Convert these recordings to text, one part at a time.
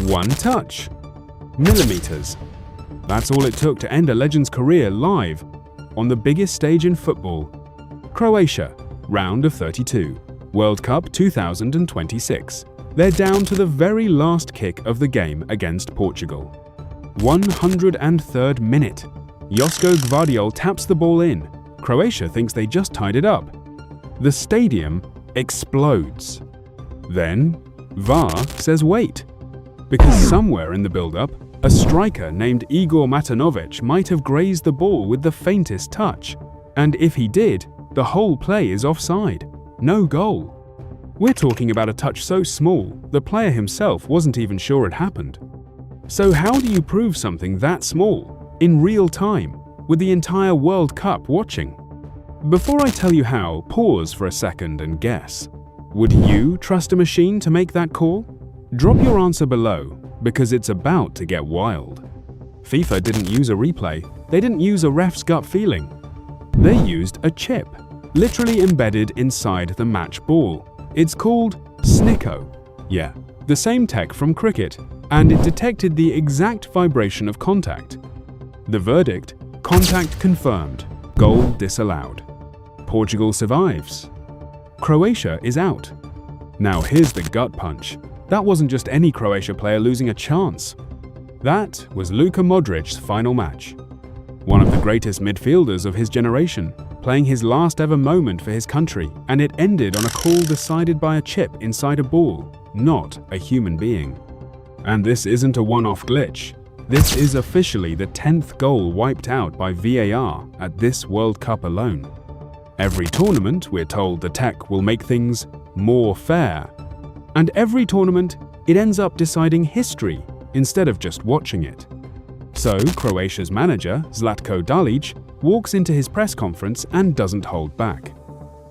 One touch. Millimeters. That's all it took to end a legend's career live on the biggest stage in football. Croatia, round of 32, World Cup 2026. They're down to the very last kick of the game against Portugal. 103rd minute. Josko Gvardiol taps the ball in. Croatia thinks they just tied it up. The stadium explodes. Then, VAR says wait, because somewhere in the build-up, a striker named Igor Matanovic might have grazed the ball with the faintest touch, and if he did, the whole play is offside. No goal. We're talking about a touch so small, the player himself wasn't even sure it happened. So how do you prove something that small, in real time, with the entire World Cup watching? Before I tell you how, pause for a second and guess. Would you trust a machine to make that call? Drop your answer below, because it's about to get wild. FIFA didn't use a replay, they didn't use a ref's gut feeling. They used a chip, literally embedded inside the match ball. It's called Snicko. Yeah, the same tech from cricket, and it detected the exact vibration of contact. The verdict: contact confirmed, goal disallowed. Portugal survives. Croatia is out. Now here's the gut punch. That wasn't just any Croatia player losing a chance. That was Luka Modric's final match. One of the greatest midfielders of his generation, playing his last ever moment for his country, and it ended on a call decided by a chip inside a ball, not a human being. And this isn't a one-off glitch. This is officially the 10th goal wiped out by VAR at this World Cup alone. Every tournament, we're told the tech will make things more fair. And every tournament, it ends up deciding history instead of just watching it. So Croatia's manager, Zlatko Dalic, walks into his press conference and doesn't hold back.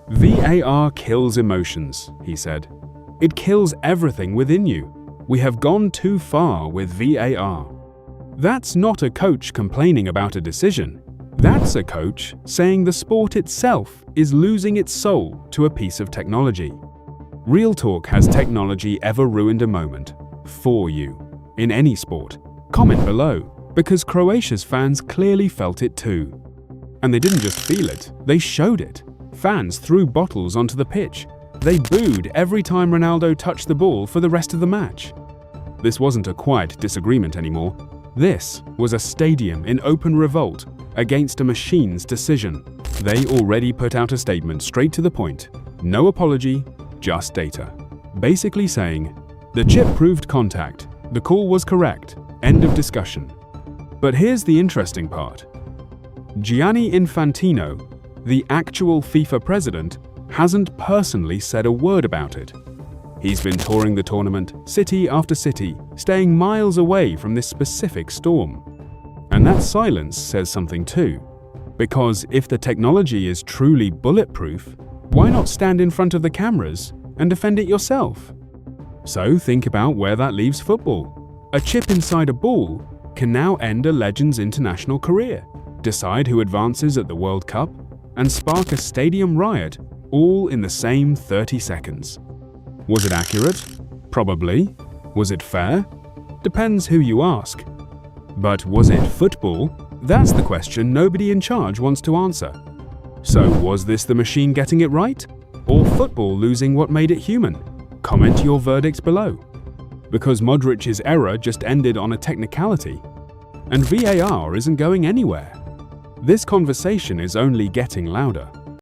VAR kills emotions, he said. It kills everything within you. We have gone too far with VAR. That's not a coach complaining about a decision. That's a coach saying the sport itself is losing its soul to a piece of technology. Real talk: has technology ever ruined a moment for you in any sport? Comment below, because Croatia's fans clearly felt it too. And they didn't just feel it, they showed it. Fans threw bottles onto the pitch. They booed every time Ronaldo touched the ball for the rest of the match. This wasn't a quiet disagreement anymore. This was a stadium in open revolt against a machine's decision. They already put out a statement straight to the point. No apology, just data. Basically saying, the chip proved contact, the call was correct, end of discussion. But here's the interesting part. Gianni Infantino, the actual FIFA president, hasn't personally said a word about it. He's been touring the tournament, city after city, staying miles away from this specific storm. And that silence says something too. Because if the technology is truly bulletproof, why not stand in front of the cameras and defend it yourself? So think about where that leaves football. A chip inside a ball can now end a legend's international career, decide who advances at the World Cup, and spark a stadium riot all in the same 30 seconds. Was it accurate? Probably. Was it fair? Depends who you ask. But was it football? That's the question nobody in charge wants to answer. So was this the machine getting it right? Or football losing what made it human? Comment your verdict below. Because Modric's error just ended on a technicality, and VAR isn't going anywhere. This conversation is only getting louder.